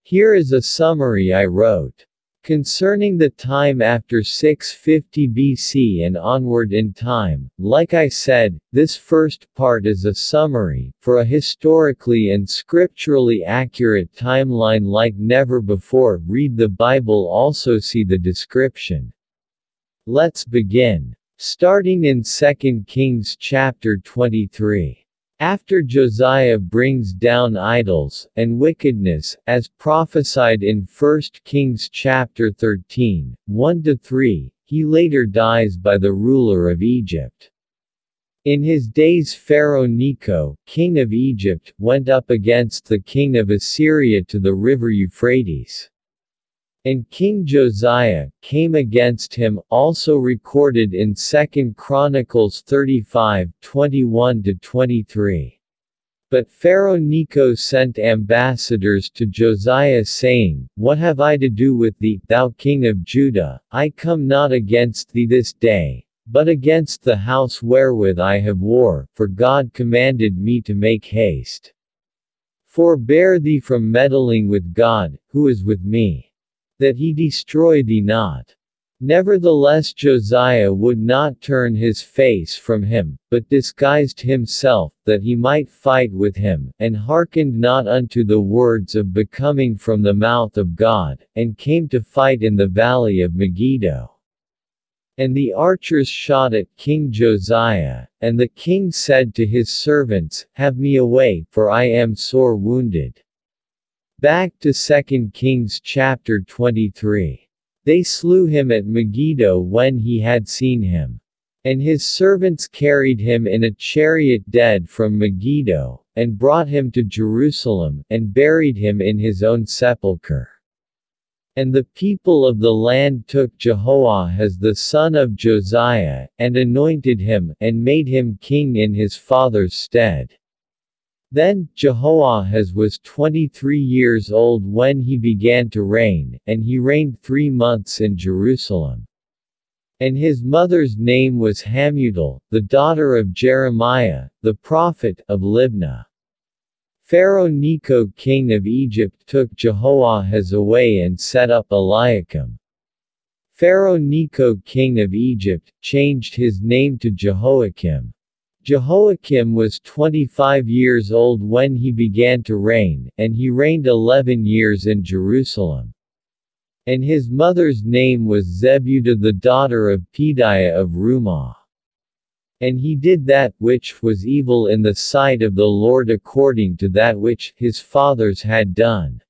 Here is a summary I wrote. Concerning the time after 650 BC and onward in time, like I said, this first part is a summary, for a historically and scripturally accurate timeline like never before. Read the Bible, also see the description. Let's begin. Starting in 2 Kings chapter 23. After Josiah brings down idols and wickedness, as prophesied in 1 Kings chapter 13, 1-3, he later dies by the ruler of Egypt. In his days Pharaoh Necho, king of Egypt, went up against the king of Assyria to the river Euphrates. And King Josiah came against him, also recorded in 2 Chronicles 35, 21-23. But Pharaoh Necho sent ambassadors to Josiah saying, What have I to do with thee, thou king of Judah? I come not against thee this day, but against the house wherewith I have war, for God commanded me to make haste. Forbear thee from meddling with God, who is with me, that he destroy thee not. Nevertheless Josiah would not turn his face from him, but disguised himself, that he might fight with him, and hearkened not unto the words of becoming from the mouth of God, and came to fight in the valley of Megiddo. And the archers shot at King Josiah, and the king said to his servants, Have me away, for I am sore wounded. Back to 2 Kings chapter 23. They slew him at Megiddo when he had seen him. And his servants carried him in a chariot dead from Megiddo, and brought him to Jerusalem, and buried him in his own sepulchre. And the people of the land took Jehoahaz the son of Josiah, and anointed him, and made him king in his father's stead. Then Jehoahaz was 23 years old when he began to reign, and he reigned 3 months in Jerusalem. And his mother's name was Hamutal, the daughter of Jeremiah, the prophet, of Libnah. Pharaoh Necho king of Egypt took Jehoahaz away and set up Eliakim. Pharaoh Necho king of Egypt changed his name to Jehoiakim. Jehoiakim was 25 years old when he began to reign, and he reigned 11 years in Jerusalem. And his mother's name was Zebudah the daughter of Pedaiah of Rumah. And he did that which was evil in the sight of the Lord according to that which his fathers had done.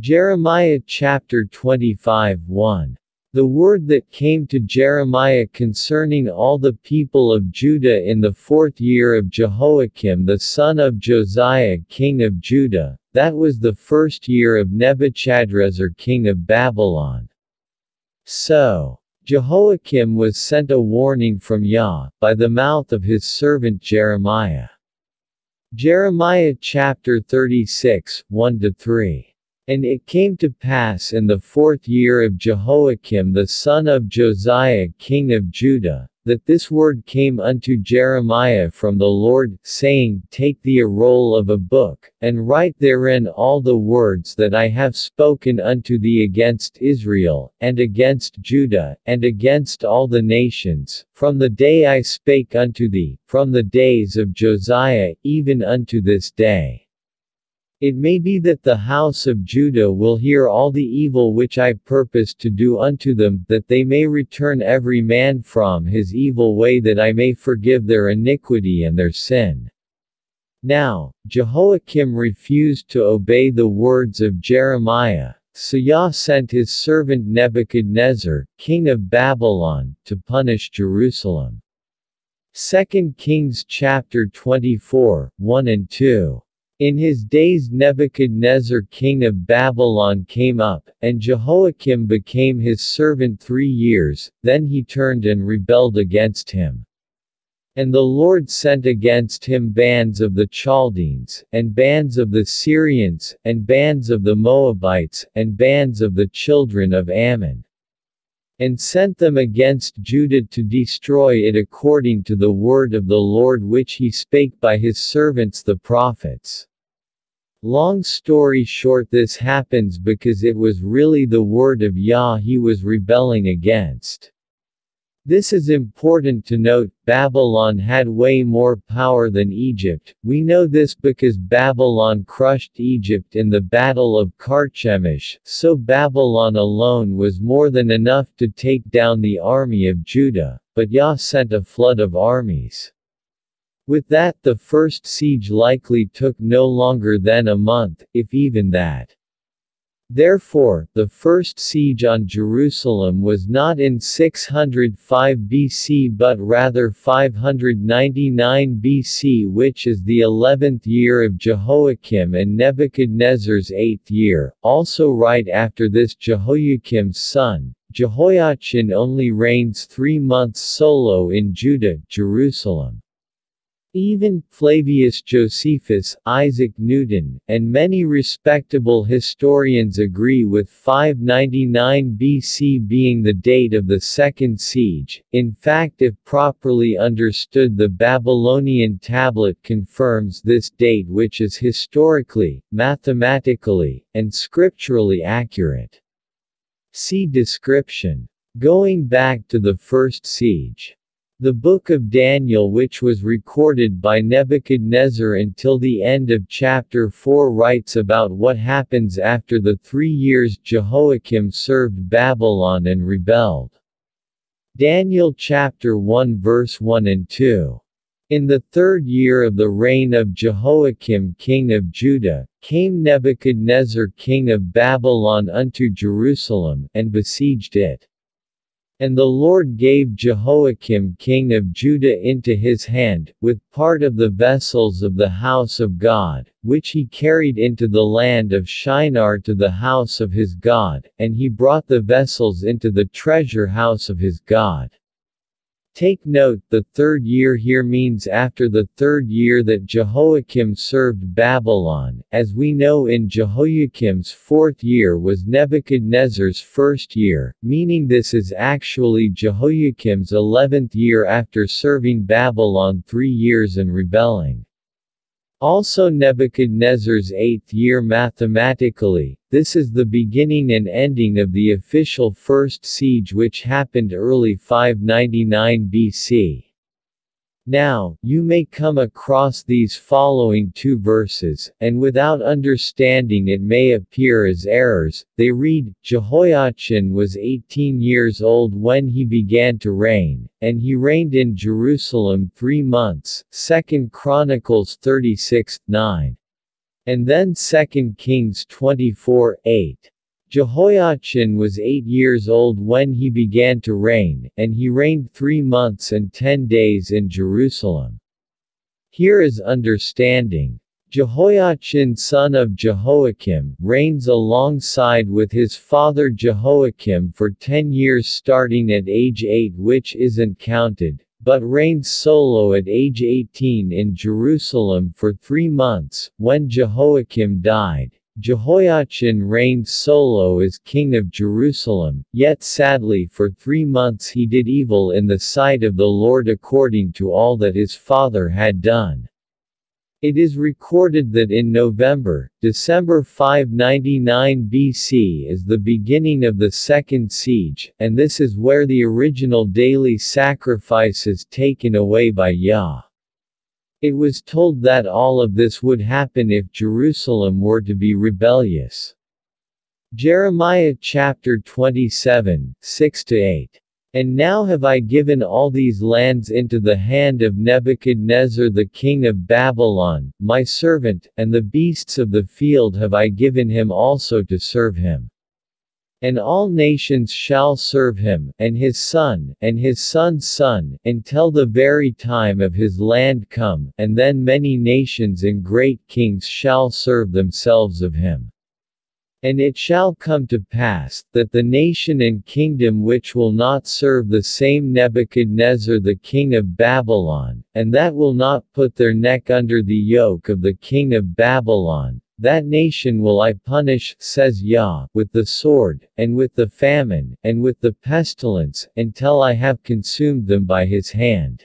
Jeremiah chapter 25, 1. The word that came to Jeremiah concerning all the people of Judah in the 4th year of Jehoiakim the son of Josiah king of Judah, that was the 1st year of Nebuchadrezzar king of Babylon. So Jehoiakim was sent a warning from Yah, by the mouth of his servant Jeremiah. Jeremiah chapter 36, 1-3. And it came to pass in the 4th year of Jehoiakim the son of Josiah king of Judah, that this word came unto Jeremiah from the Lord, saying, Take thee a roll of a book, and write therein all the words that I have spoken unto thee against Israel, and against Judah, and against all the nations, from the day I spake unto thee, from the days of Josiah, even unto this day. It may be that the house of Judah will hear all the evil which I purpose to do unto them, that they may return every man from his evil way, that I may forgive their iniquity and their sin. Now Jehoiakim refused to obey the words of Jeremiah, so Yah sent his servant Nebuchadnezzar, king of Babylon, to punish Jerusalem. 2 Kings chapter 24, 1-2. In his days Nebuchadnezzar king of Babylon came up, and Jehoiakim became his servant 3 years, then he turned and rebelled against him. And the Lord sent against him bands of the Chaldeans, and bands of the Syrians, and bands of the Moabites, and bands of the children of Ammon, and sent them against Judah to destroy it according to the word of the Lord which he spake by his servants the prophets. Long story short, this happens because it was really the word of Yah he was rebelling against. This is important to note. Babylon had way more power than Egypt. We know this because Babylon crushed Egypt in the Battle of Carchemish, so Babylon alone was more than enough to take down the army of Judah, but Yah sent a flood of armies. With that, the first siege likely took no longer than a month, if even that. Therefore, the first siege on Jerusalem was not in 605 BC but rather 599 BC, which is the 11th year of Jehoiakim and Nebuchadnezzar's 8th year. Also right after this, Jehoiakim's son, Jehoiachin, only reigns 3 months solo in Judah, Jerusalem. Even Flavius Josephus, Isaac Newton, and many respectable historians agree with 599 BC being the date of the second siege. In fact, if properly understood, the Babylonian tablet confirms this date, which is historically, mathematically, and scripturally accurate. See description. Going back to the first siege. The Book of Daniel, which was recorded by Nebuchadnezzar until the end of chapter 4, writes about what happens after the 3 years Jehoiakim served Babylon and rebelled. Daniel chapter 1 verse 1 and 2. In the 3rd year of the reign of Jehoiakim king of Judah, came Nebuchadnezzar king of Babylon unto Jerusalem, and besieged it. And the Lord gave Jehoiakim king of Judah into his hand, with part of the vessels of the house of God, which he carried into the land of Shinar to the house of his God, and he brought the vessels into the treasure house of his God. Take note, the 3rd year here means after the 3rd year that Jehoiakim served Babylon. As we know, in Jehoiakim's 4th year was Nebuchadnezzar's 1st year, meaning this is actually Jehoiakim's 11th year after serving Babylon 3 years and rebelling. Also Nebuchadnezzar's 8th year mathematically. This is the beginning and ending of the official first siege, which happened early 599 BC. Now, you may come across these following 2 verses, and without understanding it may appear as errors. They read, Jehoiachin was 18 years old when he began to reign, and he reigned in Jerusalem 3 months, 2 Chronicles 36:9. And then 2 Kings 24:8. Jehoiachin was 8 years old when he began to reign, and he reigned 3 months and 10 days in Jerusalem. Here is understanding. Jehoiachin son of Jehoiakim reigns alongside with his father Jehoiakim for 10 years starting at age 8, which isn't counted, but reigned solo at age 18 in Jerusalem for 3 months. When Jehoiakim died, Jehoiachin reigned solo as king of Jerusalem, yet sadly for 3 months he did evil in the sight of the Lord according to all that his father had done. It is recorded that in December 599 BC is the beginning of the second siege, and this is where the original daily sacrifice is taken away by Yah. It was told that all of this would happen if Jerusalem were to be rebellious. Jeremiah chapter 27, 6-8. And now have I given all these lands into the hand of Nebuchadnezzar the king of Babylon, my servant, and the beasts of the field have I given him also to serve him. And all nations shall serve him, and his son, and his son's son, until the very time of his land come, and then many nations and great kings shall serve themselves of him. And it shall come to pass, that the nation and kingdom which will not serve the same Nebuchadnezzar the king of Babylon, and that will not put their neck under the yoke of the king of Babylon, that nation will I punish, says Yah, with the sword, and with the famine, and with the pestilence, until I have consumed them by his hand.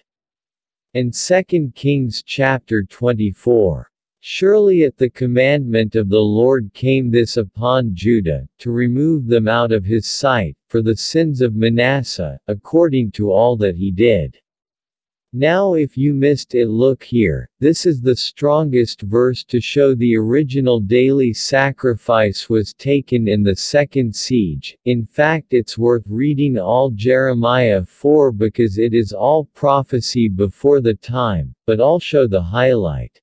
And 2 Kings chapter 24. Surely at the commandment of the Lord came this upon Judah, to remove them out of his sight, for the sins of Manasseh, according to all that he did. Now if you missed it, look here, this is the strongest verse to show the original daily sacrifice was taken in the second siege. In fact, it's worth reading all Jeriamiah 4 because it is all prophecy before the time, but I'll show the highlight.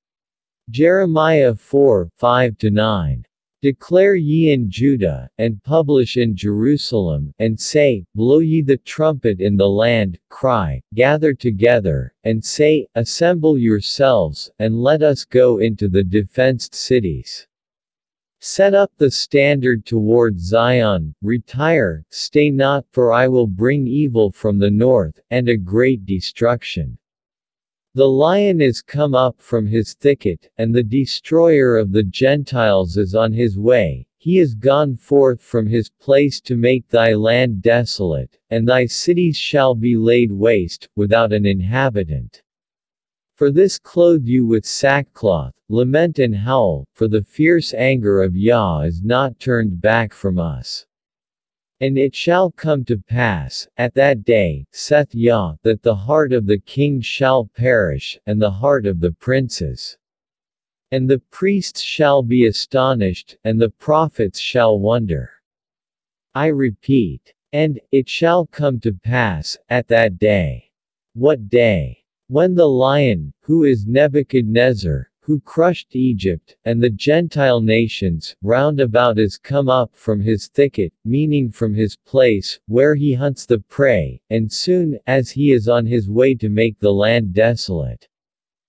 Jeriamiah 4, 5-9. Declare ye in Judah, and publish in Jerusalem, and say, Blow ye the trumpet in the land, cry, gather together, and say, Assemble yourselves, and let us go into the defenced cities. Set up the standard toward Zion, retire, stay not, for I will bring evil from the north, and a great destruction. The lion is come up from his thicket, and the destroyer of the Gentiles is on his way. He is gone forth from his place to make thy land desolate, and thy cities shall be laid waste, without an inhabitant. For this clothe you with sackcloth, lament and howl, for the fierce anger of Yah is not turned back from us. And it shall come to pass, at that day, saith Yah, that the heart of the king shall perish, and the heart of the princes. And the priests shall be astonished, and the prophets shall wonder. I repeat, and it shall come to pass, at that day. What day? When the lion, who is Nebuchadnezzar, who crushed Egypt, and the Gentile nations, round about is come up from his thicket, meaning from his place, where he hunts the prey, and soon, as he is on his way to make the land desolate.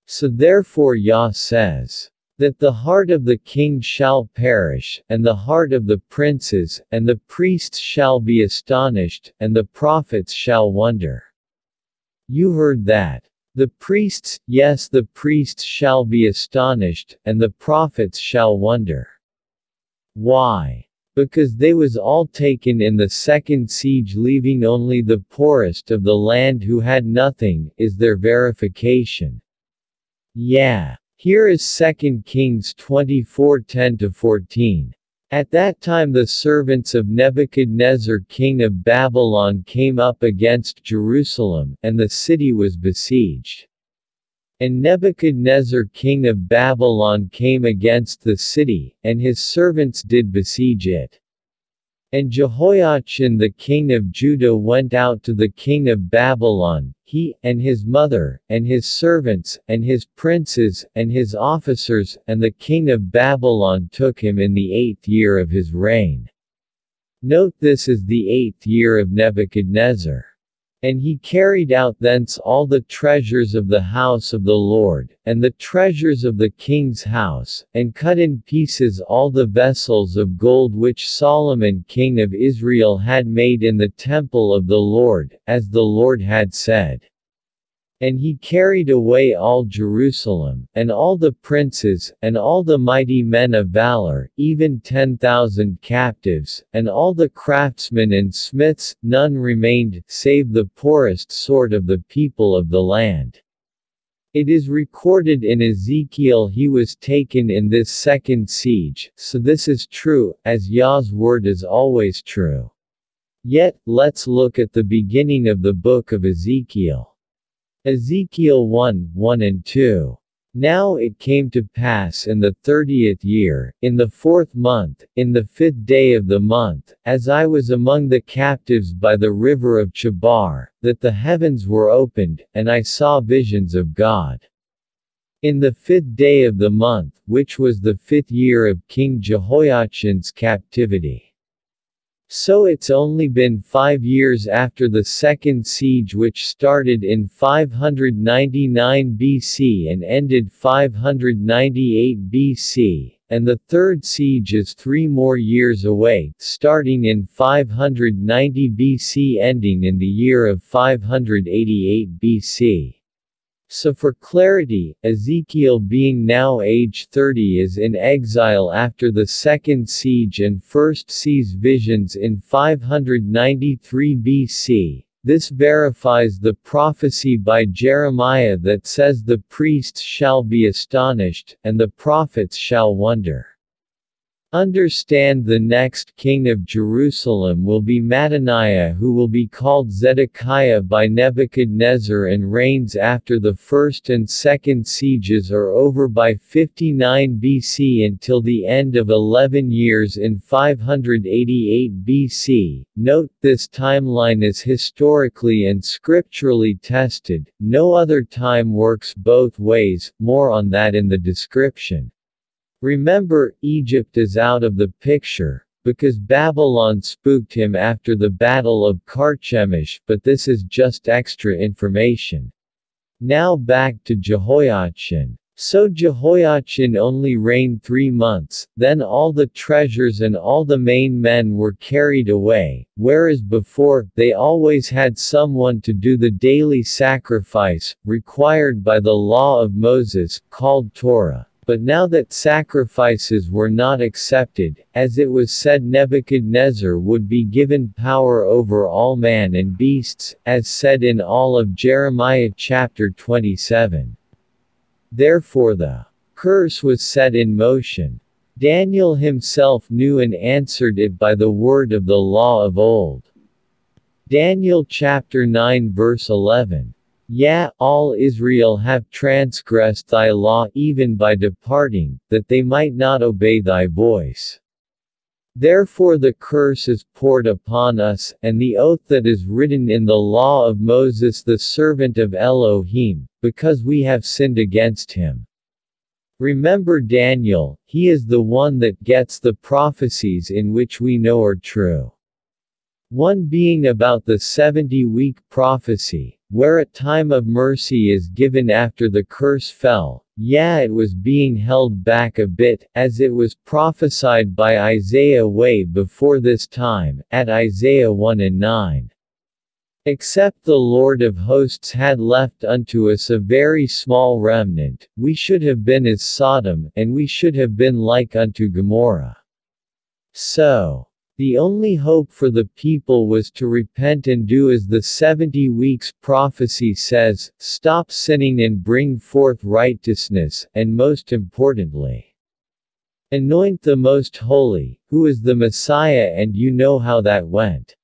So therefore Yah says, that the heart of the king shall perish, and the heart of the princes, and the priests shall be astonished, and the prophets shall wonder. You heard that. The priests, yes, the priests shall be astonished, and the prophets shall wonder. Why? Because they was all taken in the second siege, leaving only the poorest of the land who had nothing, is their verification. Yeah. Here is 2 Kings 24:10-14. At that time the servants of Nebuchadnezzar king of Babylon came up against Jerusalem, and the city was besieged. And Nebuchadnezzar king of Babylon came against the city, and his servants did besiege it. And Jehoiachin the king of Judah went out to the king of Babylon, he, and his mother, and his servants, and his princes, and his officers, and the king of Babylon took him in the 8th year of his reign. Note this is the 8th year of Nebuchadnezzar. And he carried out thence all the treasures of the house of the Lord, and the treasures of the king's house, and cut in pieces all the vessels of gold which Solomon king of Israel had made in the temple of the Lord, as the Lord had said. And he carried away all Jerusalem, and all the princes, and all the mighty men of valor, even 10,000 captives, and all the craftsmen and smiths. None remained, save the poorest sort of the people of the land. It is recorded in Ezekiel he was taken in this second siege, so this is true, as Yah's word is always true. Yet, let's look at the beginning of the book of Ezekiel. Ezekiel 1:1-2. Now it came to pass in the 30th year, in the 4th month, in the 5th day of the month, as I was among the captives by the river of Chebar, that the heavens were opened, and I saw visions of God. In the 5th day of the month, which was the 5th year of King Jehoiachin's captivity. So it's only been 5 years after the second siege, which started in 599 BC and ended 598 BC, and the third siege is 3 more years away, starting in 590 BC ending in the year of 588 BC. So for clarity, Ezekiel being now age 30 is in exile after the second siege and first sees visions in 593 BC, This verifies the prophecy by Jeremiah that says the priests shall be astonished, and the prophets shall wonder. Understand the next king of Jerusalem will be Mattaniah, who will be called Zedekiah by Nebuchadnezzar, and reigns after the first and second sieges are over by 59 BC until the end of 11 years in 588 BC. Note, this timeline is historically and scripturally tested. No other time works both ways, more on that in the description. Remember, Egypt is out of the picture, because Babylon spooked him after the Battle of Carchemish, but this is just extra information. Now back to Jehoiachin. So Jehoiachin only reigned 3 months, then all the treasures and all the main men were carried away, whereas before, they always had someone to do the daily sacrifice, required by the law of Moses, called Torah. But now that sacrifices were not accepted, as it was said Nebuchadnezzar would be given power over all man and beasts, as said in all of Jeremiah chapter 27. Therefore the curse was set in motion. Daniel himself knew and answered it by the word of the law of old. Daniel chapter 9 verse 11. Yea, all Israel have transgressed thy law even by departing, that they might not obey thy voice. Therefore the curse is poured upon us, and the oath that is written in the law of Moses the servant of Elohim, because we have sinned against him. Remember Daniel, he is the one that gets the prophecies in which we know are true. One being about the 70-week prophecy, where a time of mercy is given after the curse fell. Yeah, it was being held back a bit, as it was prophesied by Isaiah way before this time, at Isaiah 1 and 9. Except the Lord of hosts had left unto us a very small remnant, we should have been as Sodom, and we should have been like unto Gomorrah. So, the only hope for the people was to repent and do as the 70 weeks prophecy says, stop sinning and bring forth righteousness, and most importantly, anoint the Most Holy, who is the Messiah, and you know how that went.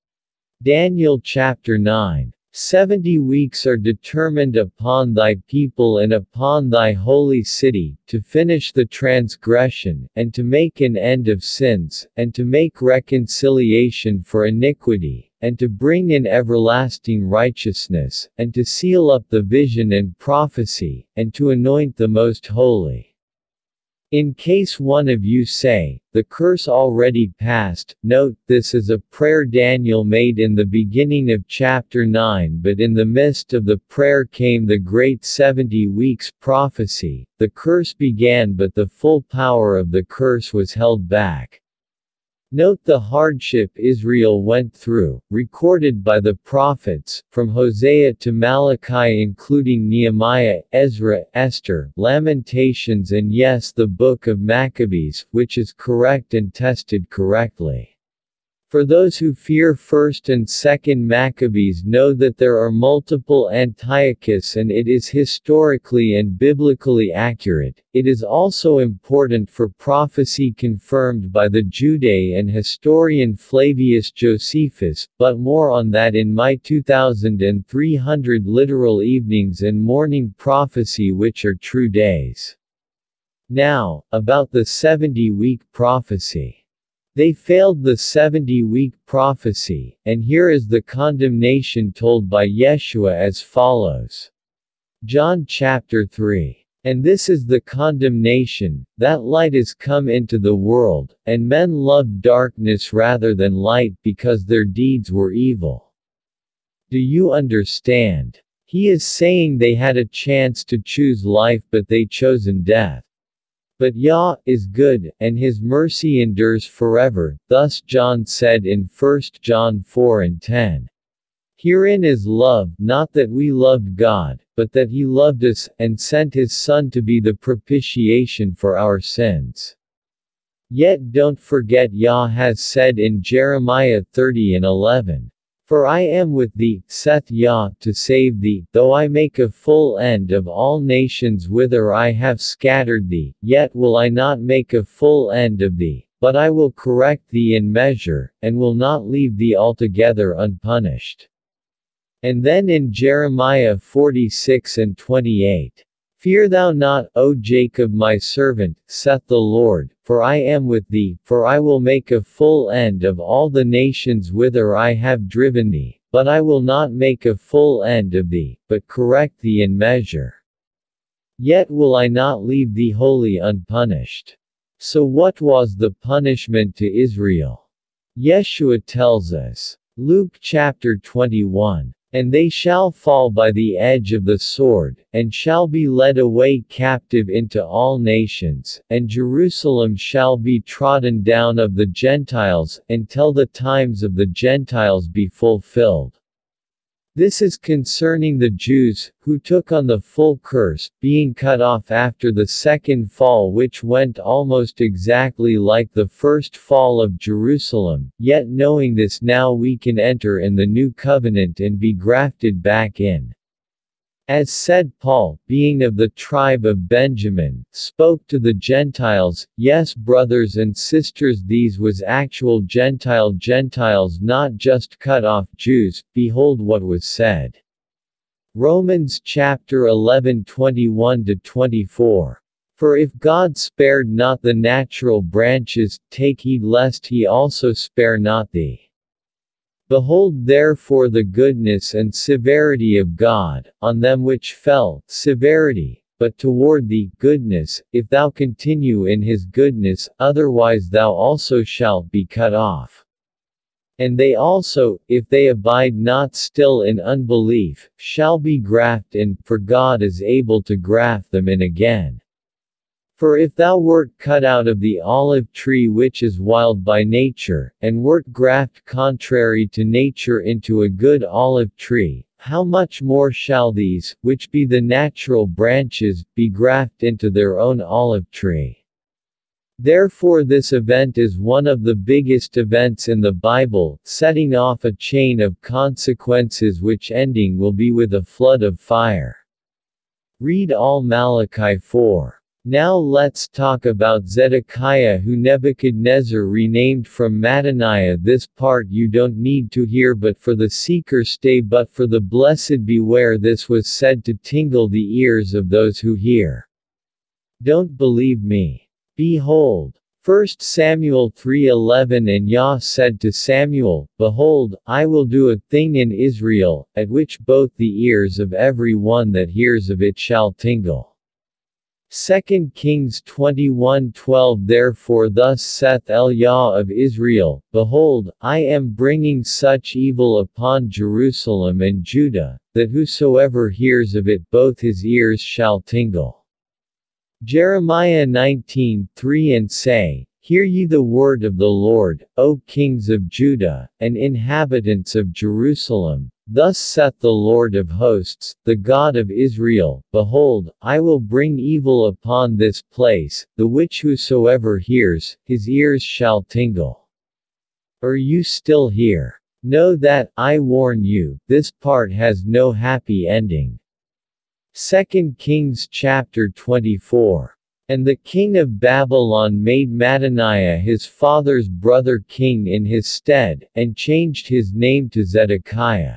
Daniel chapter 9. 70 weeks are determined upon thy people and upon thy holy city, to finish the transgression, and to make an end of sins, and to make reconciliation for iniquity, and to bring in everlasting righteousness, and to seal up the vision and prophecy, and to anoint the Most Holy. In case one of you say, the curse already passed, note, this is a prayer Daniel made in the beginning of chapter 9, but in the midst of the prayer came the great 70 weeks prophecy. The curse began, but the full power of the curse was held back. Note the hardship Israel went through, recorded by the prophets, from Hosea to Malachi, including Nehemiah, Ezra, Esther, Lamentations, and yes, the book of Maccabees, which is correct and tested correctly. For those who fear 1st and 2nd Maccabees know that there are multiple Antiochus and it is historically and biblically accurate. It is also important for prophecy confirmed by the Judean historian Flavius Josephus, but more on that in my 2300 literal evenings and morning prophecy, which are true days. Now, about the 70-week prophecy. They failed the 70-week prophecy, and here is the condemnation told by Yeshua as follows. John chapter 3. And this is the condemnation, that light is come into the world, and men loved darkness rather than light because their deeds were evil. Do you understand? He is saying they had a chance to choose life but they chosen death. But Yah is good, and his mercy endures forever, thus John said in 1 John 4 and 10. Herein is love, not that we loved God, but that he loved us, and sent his Son to be the propitiation for our sins. Yet don't forget Yah has said in Jeremiah 30 and 11. For I am with thee, saith Yah, to save thee, though I make a full end of all nations whither I have scattered thee, yet will I not make a full end of thee, but I will correct thee in measure, and will not leave thee altogether unpunished. And then in Jeremiah 46:28. Fear thou not, O Jacob my servant, saith the Lord, for I am with thee, for I will make a full end of all the nations whither I have driven thee, but I will not make a full end of thee, but correct thee in measure. Yet will I not leave thee wholly unpunished. So what was the punishment to Israel? Yeshua tells us. Luke chapter 21. And they shall fall by the edge of the sword, and shall be led away captive into all nations, and Jerusalem shall be trodden down of the Gentiles, until the times of the Gentiles be fulfilled. This is concerning the Jews, who took on the full curse, being cut off after the second fall, which went almost exactly like the first fall of Jerusalem. Yet knowing this, now we can enter in the new covenant and be grafted back in. As said Paul, being of the tribe of Benjamin, spoke to the Gentiles. Yes, brothers and sisters, these was actual Gentiles, not just cut off Jews. Behold what was said. Romans chapter 11:21-24. For if God spared not the natural branches, take heed lest he also spare not thee. Behold therefore the goodness and severity of God, on them which fell, severity, but toward thee, goodness, if thou continue in his goodness, otherwise thou also shalt be cut off. And they also, if they abide not still in unbelief, shall be grafted in, for God is able to graft them in again. For if thou wert cut out of the olive tree which is wild by nature, and wert grafted contrary to nature into a good olive tree, how much more shall these, which be the natural branches, be grafted into their own olive tree? Therefore this event is one of the biggest events in the Bible, setting off a chain of consequences which ending will be with a flood of fire. Read all Malachi 4. Now let's talk about Zedekiah, who Nebuchadnezzar renamed from Mattaniah. This part you don't need to hear, but for the seeker stay. But for the blessed beware, this was said to tingle the ears of those who hear. Don't believe me? Behold. 1 Samuel 3:11. And Yah said to Samuel, Behold, I will do a thing in Israel, at which both the ears of every one that hears of it shall tingle. 2 Kings 21:12. Therefore thus saith Yah of Israel, Behold, I am bringing such evil upon Jerusalem and Judah, that whosoever hears of it both his ears shall tingle. Jeremiah 19:3. And say, Hear ye the word of the Lord, O kings of Judah, and inhabitants of Jerusalem. Thus saith the Lord of hosts, the God of Israel, Behold, I will bring evil upon this place, the which whosoever hears, his ears shall tingle. Are you still here? Know that, I warn you, this part has no happy ending. 2 Kings chapter 24. And the king of Babylon made Mattaniah his father's brother king in his stead, and changed his name to Zedekiah.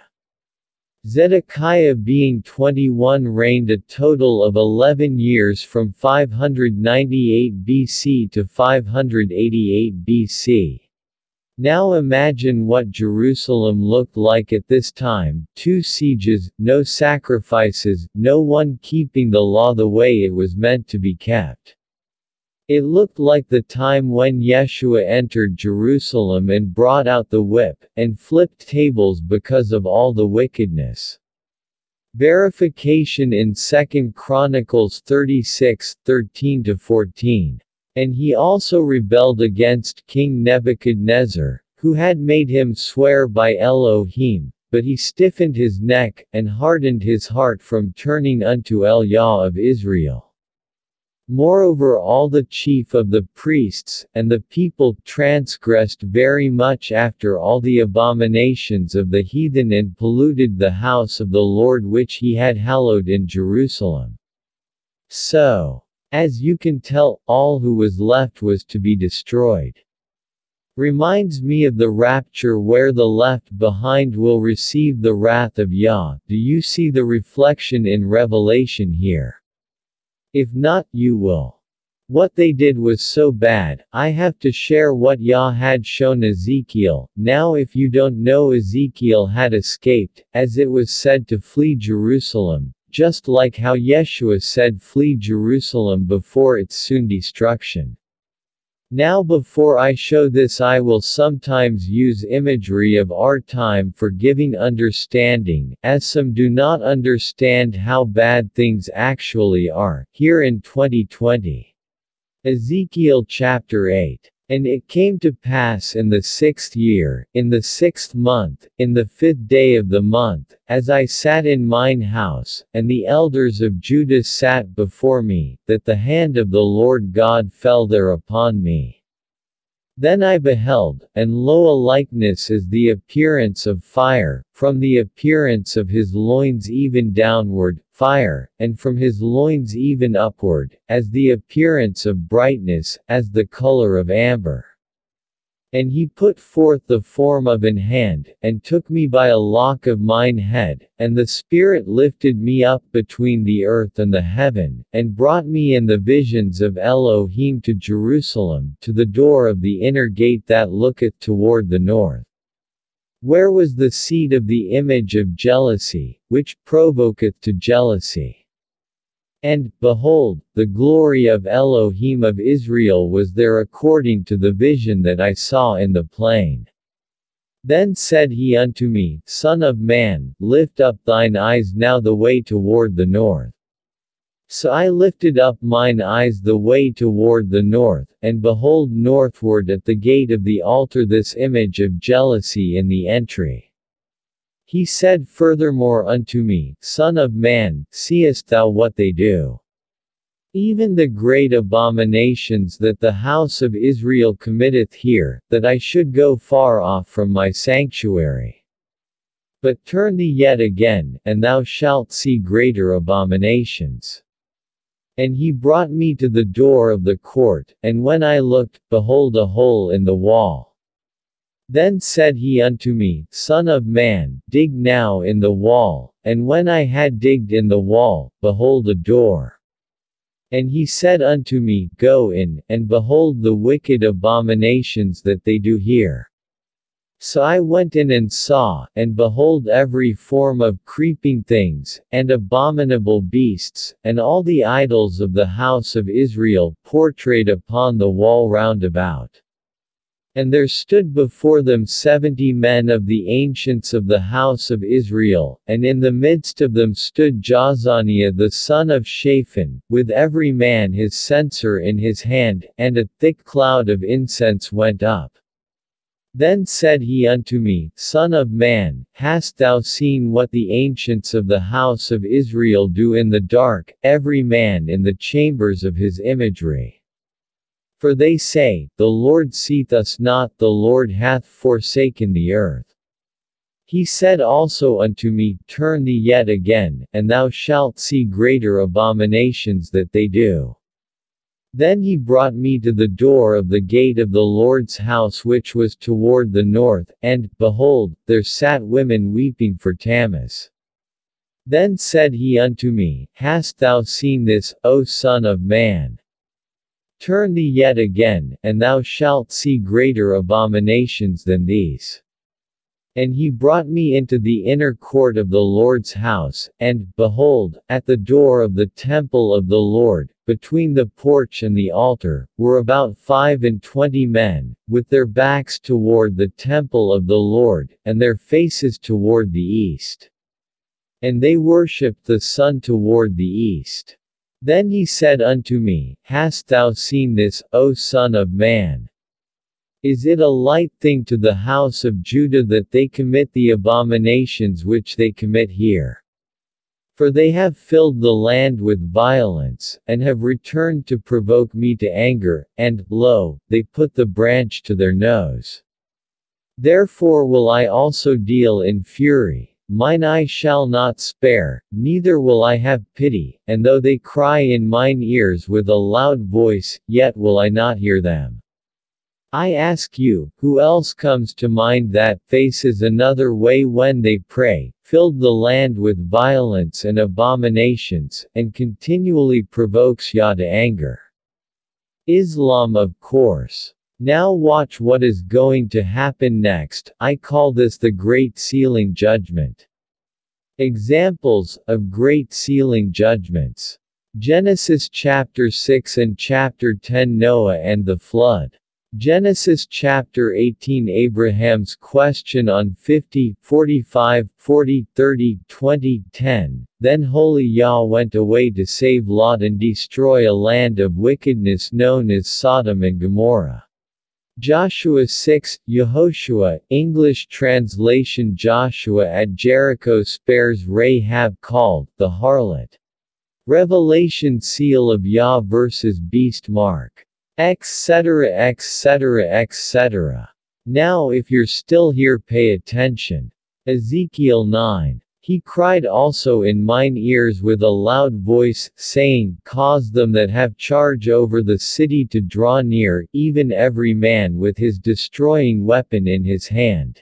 Zedekiah being 21 reigned a total of 11 years from 598 BC to 588 BC. Now imagine what Jerusalem looked like at this time: 2 sieges, no sacrifices, no one keeping the law the way it was meant to be kept. It looked like the time when Yeshua entered Jerusalem and brought out the whip, and flipped tables because of all the wickedness. Verification in 2 Chronicles 36:13-14. And he also rebelled against King Nebuchadnezzar, who had made him swear by Elohim, but he stiffened his neck, and hardened his heart from turning unto Yah of Israel. Moreover all the chief of the priests, and the people, transgressed very much after all the abominations of the heathen and polluted the house of the Lord which he had hallowed in Jerusalem. So, as you can tell, all who was left was to be destroyed. Reminds me of the rapture where the left behind will receive the wrath of Yah. Do you see the reflection in Revelation here? If not, you will. What they did was so bad. I have to share what Yah had shown Ezekiel. Now if you don't know, Ezekiel had escaped, as it was said, to flee Jerusalem, just like how Yeshua said, flee Jerusalem before its soon destruction. Now before I show this, I will sometimes use imagery of our time for giving understanding, as some do not understand how bad things actually are, here in 2020. Ezekiel chapter 8. And it came to pass in the 6th year, in the 6th month, in the 5th day of the month, as I sat in mine house, and the elders of Judah sat before me, that the hand of the Lord God fell there upon me. Then I beheld, and lo, a likeness as the appearance of fire, from the appearance of his loins even downward, fire, and from his loins even upward, as the appearance of brightness, as the color of amber. And he put forth the form of an hand, and took me by a lock of mine head, and the Spirit lifted me up between the earth and the heaven, and brought me in the visions of Elohim to Jerusalem, to the door of the inner gate that looketh toward the north. Where was the seed of the image of jealousy, which provoketh to jealousy? And, behold, the glory of Elohim of Israel was there according to the vision that I saw in the plain. Then said he unto me, Son of man, lift up thine eyes now the way toward the north. So I lifted up mine eyes the way toward the north, and behold northward at the gate of the altar this image of jealousy in the entry. He said furthermore unto me, Son of man, seest thou what they do? Even the great abominations that the house of Israel committeth here, that I should go far off from my sanctuary. But turn thee yet again, and thou shalt see greater abominations. And he brought me to the door of the court, and when I looked, behold a hole in the wall. Then said he unto me, Son of man, dig now in the wall, and when I had digged in the wall, behold a door. And he said unto me, Go in, and behold the wicked abominations that they do here. So I went in and saw, and behold every form of creeping things, and abominable beasts, and all the idols of the house of Israel portrayed upon the wall round about. And there stood before them 70 men of the ancients of the house of Israel, and in the midst of them stood Jazaniah the son of Shaphan, with every man his censer in his hand, and a thick cloud of incense went up. Then said he unto me, Son of man, hast thou seen what the ancients of the house of Israel do in the dark, every man in the chambers of his imagery? For they say, The Lord seeth us not, the Lord hath forsaken the earth. He said also unto me, Turn thee yet again, and thou shalt see greater abominations that they do. Then he brought me to the door of the gate of the Lord's house which was toward the north, and, behold, there sat women weeping for Tammuz. Then said he unto me, Hast thou seen this, O son of man? Turn thee yet again, and thou shalt see greater abominations than these. And he brought me into the inner court of the Lord's house, and, behold, at the door of the temple of the Lord, between the porch and the altar, were about 25 men, with their backs toward the temple of the Lord, and their faces toward the east. And they worshipped the sun toward the east. Then he said unto me, Hast thou seen this, O son of man? Is it a light thing to the house of Judah that they commit the abominations which they commit here? For they have filled the land with violence, and have returned to provoke me to anger, and, lo, they put the branch to their nose. Therefore will I also deal in fury, mine eye shall not spare, neither will I have pity, and though they cry in mine ears with a loud voice, yet will I not hear them. I ask you, who else comes to mind that faces another way when they pray, filled the land with violence and abominations, and continually provokes Yah to anger? Islam, of course. Now watch what is going to happen next. I call this the Great Sealing Judgment. Examples of Great Sealing Judgments. Genesis chapter 6 and chapter 10, Noah and the flood. Genesis chapter 18, Abraham's question on 50, 45, 40, 30, 20, 10. Then Holy Yah went away to save Lot and destroy a land of wickedness known as Sodom and Gomorrah. Joshua 6, Yehoshua, English translation Joshua at Jericho spares Rahab called the harlot. Revelation seal of Yah versus beast mark. Etc. etc. etc. Now if you're still here, pay attention. Ezekiel 9. He cried also in mine ears with a loud voice, saying, Cause them that have charge over the city to draw near, even every man with his destroying weapon in his hand.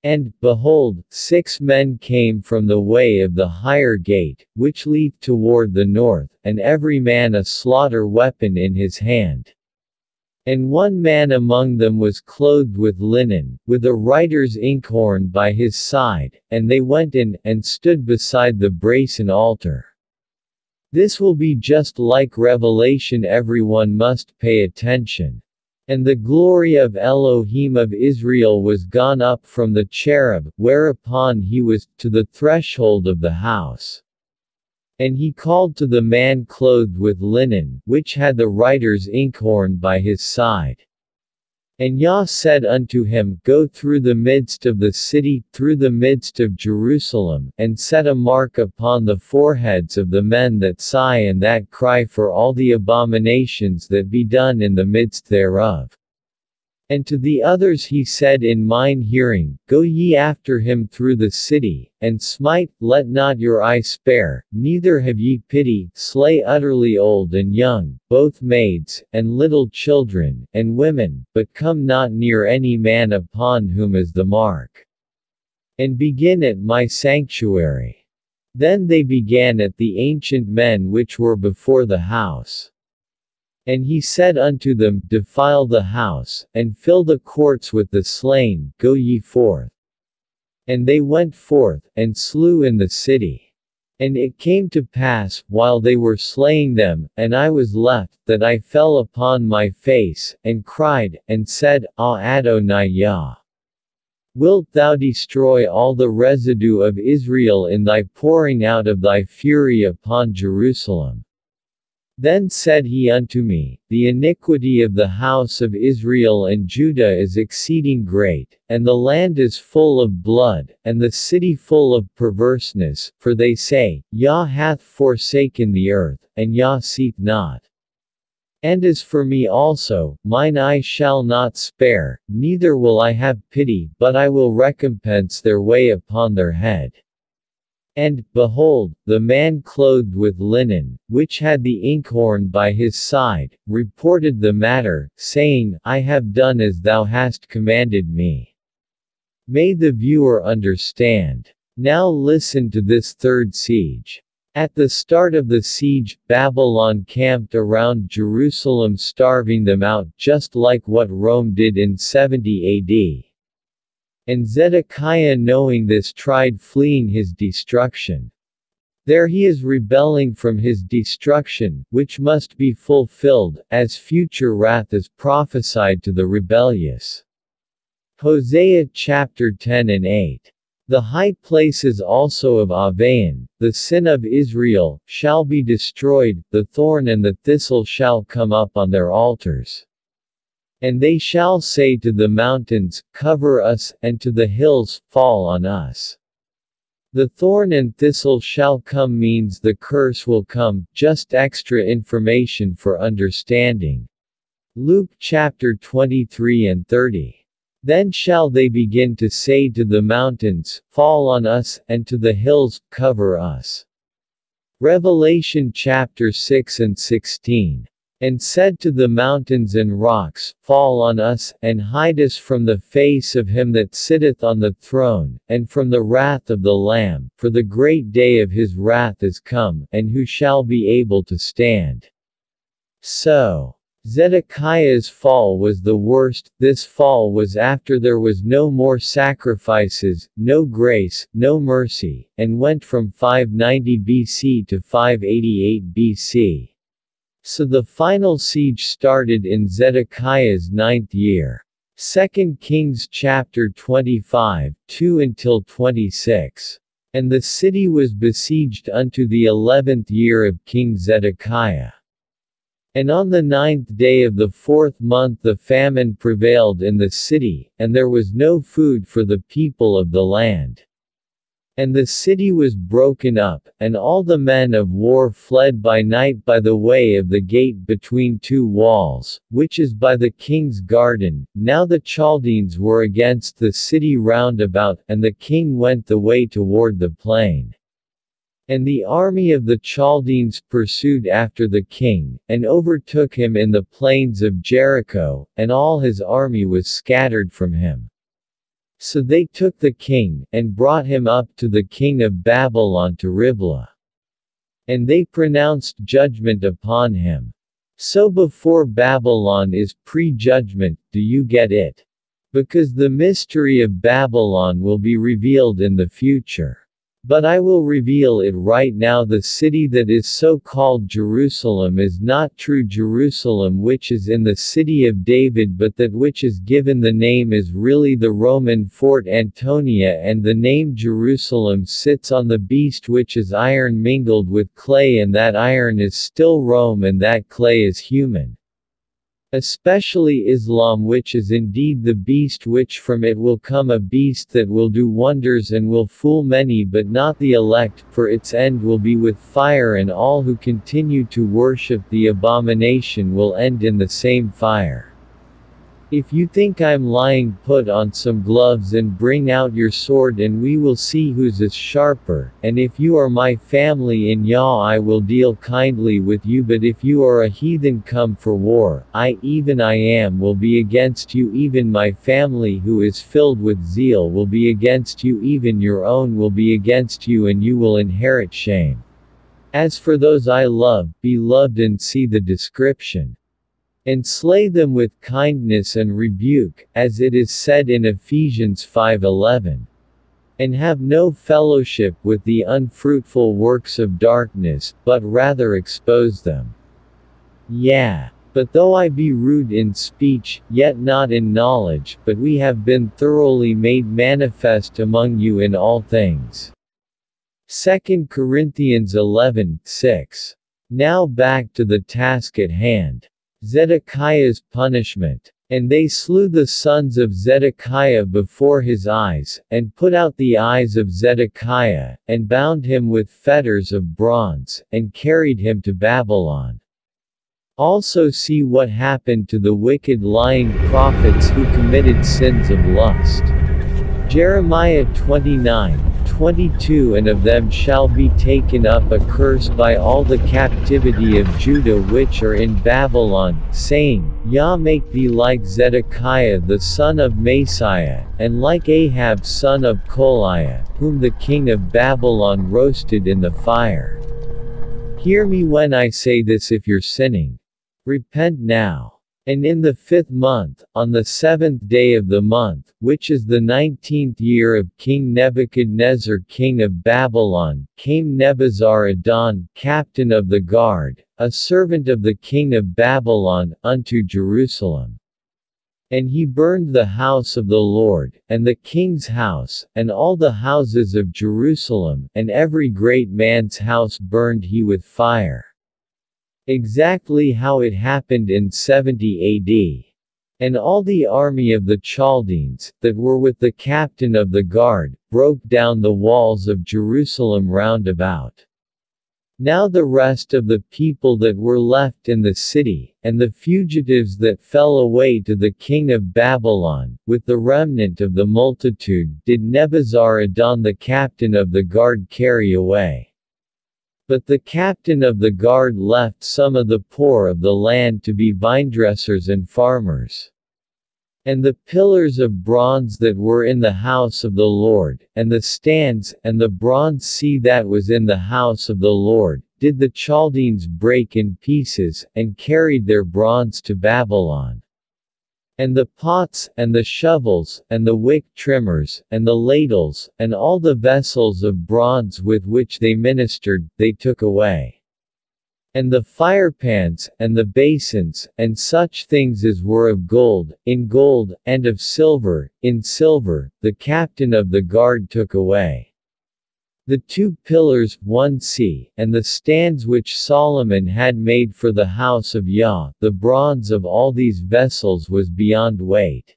And, behold, 6 men came from the way of the higher gate, which leadeth toward the north, and every man a slaughter weapon in his hand. And one man among them was clothed with linen, with a writer's inkhorn by his side, and they went in, and stood beside the brazen altar. This will be just like Revelation. Everyone must pay attention. And the glory of Elohim of Israel was gone up from the cherub, whereupon he was, to the threshold of the house. And he called to the man clothed with linen, which had the writer's inkhorn by his side. And Yah said unto him, Go through the midst of the city, through the midst of Jerusalem, and set a mark upon the foreheads of the men that sigh and that cry for all the abominations that be done in the midst thereof. And to the others he said in mine hearing, Go ye after him through the city, and smite, let not your eye spare, neither have ye pity, slay utterly old and young, both maids, and little children, and women, but come not near any man upon whom is the mark. And begin at my sanctuary. Then they began at the ancient men which were before the house. And he said unto them, Defile the house, and fill the courts with the slain, go ye forth. And they went forth, and slew in the city. And it came to pass, while they were slaying them, and I was left, that I fell upon my face, and cried, and said, Ah Adonai Yah! Wilt thou destroy all the residue of Israel in thy pouring out of thy fury upon Jerusalem? Then said he unto me, The iniquity of the house of Israel and Judah is exceeding great, and the land is full of blood, and the city full of perverseness, for they say, Yah hath forsaken the earth, and Yah seeth not. And as for me also, mine eye shall not spare, neither will I have pity, but I will recompense their way upon their head. And, behold, the man clothed with linen, which had the inkhorn by his side, reported the matter, saying, I have done as thou hast commanded me. May the viewer understand. Now listen to this third siege. At the start of the siege, Babylon camped around Jerusalem, starving them out, just like what Rome did in 70 AD. And Zedekiah, knowing this, tried fleeing his destruction. There he is rebelling from his destruction, which must be fulfilled, as future wrath is prophesied to the rebellious. Hosea chapter 10 and 8. The high places also of Avaim, the sin of Israel, shall be destroyed, the thorn and the thistle shall come up on their altars. And they shall say to the mountains, Cover us, and to the hills, Fall on us. The thorn and thistle shall come means the curse will come, just extra information for understanding. Luke chapter 23 and 30. Then shall they begin to say to the mountains, fall on us, and to the hills, cover us. Revelation chapter 6 and 16. And said to the mountains and rocks, fall on us, and hide us from the face of him that sitteth on the throne, and from the wrath of the Lamb, for the great day of his wrath is come, and who shall be able to stand? So, Zedekiah's fall was the worst. This fall was after there was no more sacrifices, no grace, no mercy, and went from 590 BC to 588 BC. So the final siege started in Zedekiah's 9th year. 2 Kings chapter 25, 2 until 26. And the city was besieged unto the 11th year of King Zedekiah. And on the 9th day of the 4th month the famine prevailed in the city, and there was no food for the people of the land. And the city was broken up, and all the men of war fled by night by the way of the gate between two walls, which is by the king's garden. Now the Chaldeans were against the city round about, and the king went the way toward the plain. And the army of the Chaldeans pursued after the king, and overtook him in the plains of Jericho, and all his army was scattered from him. So they took the king, and brought him up to the king of Babylon to Riblah. And they pronounced judgment upon him. So before Babylon is pre-judgment, do you get it? Because the mystery of Babylon will be revealed in the future. But I will reveal it right now. The city that is so called Jerusalem is not true Jerusalem which is in the city of David, but that which is given the name is really the Roman fort Antonia, and the name Jerusalem sits on the beast which is iron mingled with clay, and that iron is still Rome, and that clay is human. Especially Islam, which is indeed the beast, which from it will come a beast that will do wonders and will fool many but not the elect, for its end will be with fire, and all who continue to worship the abomination will end in the same fire. If you think I'm lying, put on some gloves and bring out your sword, and we will see whose is sharper. And if you are my family in Yah, I will deal kindly with you, but if you are a heathen come for war, I am will be against you, even my family who is filled with zeal will be against you, even your own will be against you, and you will inherit shame. As for those I love, be loved, and see the description. And slay them with kindness and rebuke, as it is said in Ephesians 5:11. And have no fellowship with the unfruitful works of darkness, but rather expose them. But though I be rude in speech, yet not in knowledge, but we have been thoroughly made manifest among you in all things. 2 Corinthians 11:6. Now back to the task at hand. Zedekiah's punishment. And they slew the sons of Zedekiah before his eyes, and put out the eyes of Zedekiah, and bound him with fetters of bronze, and carried him to Babylon. Also see what happened to the wicked lying prophets who committed sins of lust. Jeremiah 29:22. And of them shall be taken up a curse by all the captivity of Judah which are in Babylon, saying, Yah make thee like Zedekiah the son of Masiah, and like Ahab son of Koliah, whom the king of Babylon roasted in the fire. Hear me when I say this. If you're sinning, repent now. And in the 5th month, on the 7th day of the month, which is the 19th year of King Nebuchadnezzar king of Babylon, came Nebuzaradan, captain of the guard, a servant of the king of Babylon, unto Jerusalem. And he burned the house of the Lord, and the king's house, and all the houses of Jerusalem, and every great man's house burned he with fire. Exactly how it happened in 70 AD. And all the army of the Chaldeans, that were with the captain of the guard, broke down the walls of Jerusalem round about. Now the rest of the people that were left in the city, and the fugitives that fell away to the king of Babylon, with the remnant of the multitude, did Nebuzaradan the captain of the guard carry away. But the captain of the guard left some of the poor of the land to be vinedressers and farmers. And the pillars of bronze that were in the house of the Lord, and the stands, and the bronze sea that was in the house of the Lord, did the Chaldeans break in pieces, and carried their bronze to Babylon. And the pots, and the shovels, and the wick trimmers, and the ladles, and all the vessels of bronze with which they ministered, they took away. And the firepans, and the basins, and such things as were of gold, in gold, and of silver, in silver, the captain of the guard took away. The 2 pillars, 1 sea, and the stands which Solomon had made for the house of Yah, the bronze of all these vessels was beyond weight.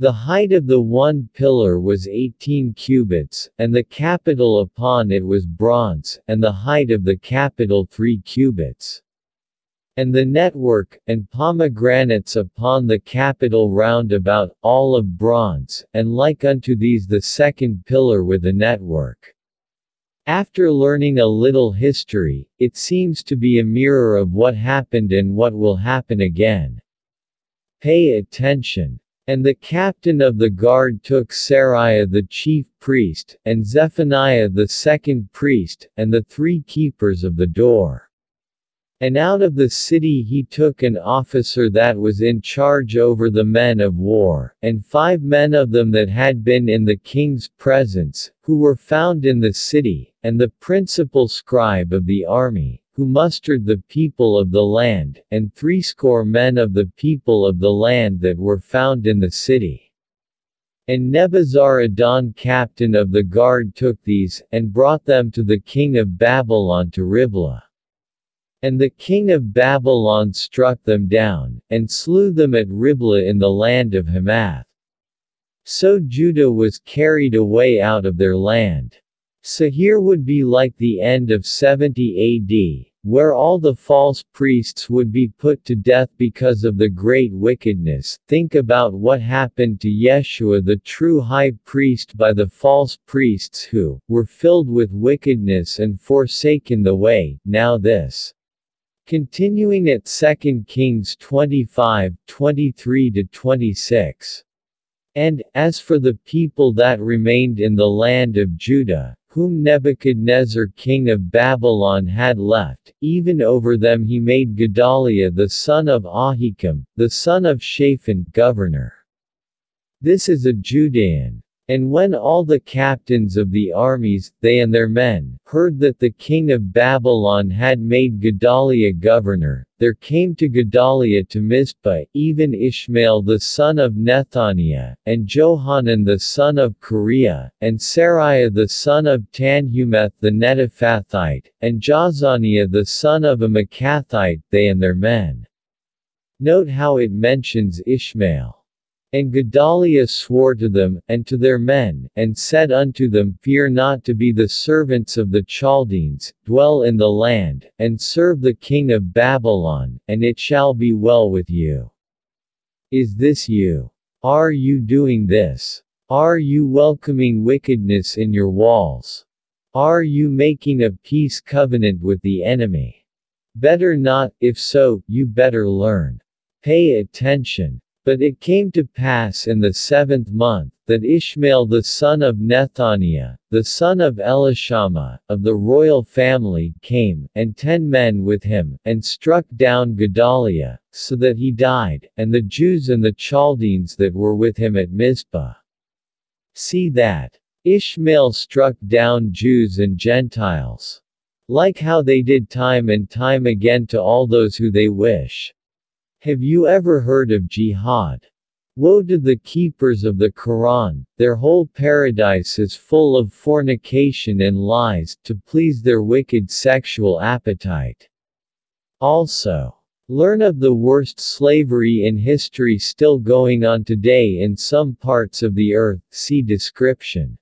The height of the 1 pillar was 18 cubits, and the capital upon it was bronze, and the height of the capital 3 cubits. And the network, and pomegranates upon the capital round about, all of bronze, and like unto these the 2nd pillar with a network. After learning a little history, it seems to be a mirror of what happened and what will happen again. Pay attention. And the captain of the guard took Seraiah the chief priest, and Zephaniah the 2nd priest, and the 3 keepers of the door. And out of the city he took an officer that was in charge over the men of war, and 5 men of them that had been in the king's presence, who were found in the city, and the principal scribe of the army, who mustered the people of the land, and 60 men of the people of the land that were found in the city. And Nebuzaradan captain of the guard took these, and brought them to the king of Babylon to Riblah. And the king of Babylon struck them down, and slew them at Riblah in the land of Hamath. So Judah was carried away out of their land. So here would be like the end of 70 AD, where all the false priests would be put to death because of the great wickedness. Think about what happened to Yeshua the true high priest by the false priests who were filled with wickedness and forsaken the way. Now this. Continuing at 2 Kings 25:23-26. And, as for the people that remained in the land of Judah, whom Nebuchadnezzar king of Babylon had left, even over them he made Gedaliah the son of Ahikam, the son of Shaphan, governor. This is a Judean. And when all the captains of the armies, they and their men, heard that the king of Babylon had made Gedaliah governor, there came to Gedaliah to Mizpah even Ishmael the son of Nethaniah, and Johanan the son of Kareah, and Seraiah the son of Tanhumeth the Netophathite, and Jazaniah the son of a Makathite, they and their men. Note how it mentions Ishmael. And Gedaliah swore to them, and to their men, and said unto them, Fear not to be the servants of the Chaldeans, dwell in the land, and serve the king of Babylon, and it shall be well with you. Is this you? Are you doing this? Are you welcoming wickedness in your walls? Are you making a peace covenant with the enemy? Better not, if so, you better learn. Pay attention. But it came to pass in the 7th month, that Ishmael the son of Nethaniah, the son of Elishama, of the royal family, came, and 10 men with him, and struck down Gedaliah, so that he died, and the Jews and the Chaldeans that were with him at Mizpah. See that. Ishmael struck down Jews and Gentiles. Like how they did time and time again to all those who they wish. Have you ever heard of jihad? Woe to the keepers of the Quran, their whole paradise is full of fornication and lies, to please their wicked sexual appetite. Also, Learn of the worst slavery in history still going on today in some parts of the earth, see description.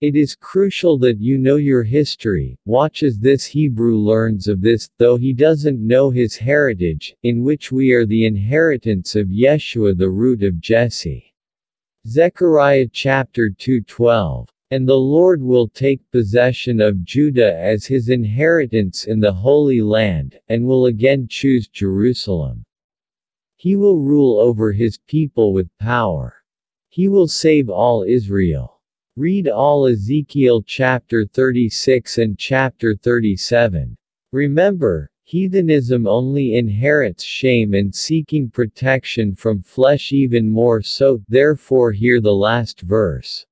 It is crucial that you know your history. Watch as this Hebrew learns of this, though he doesn't know his heritage, in which we are the inheritance of Yeshua, the root of Jesse. Zechariah chapter 2:12. And the Lord will take possession of Judah as his inheritance in the Holy Land, and will again choose Jerusalem. He will rule over his people with power. He will save all Israel. Read all Ezekiel chapter 36 and chapter 37. Remember, heathenism only inherits shame and seeking protection from flesh even more so, therefore hear the last verse.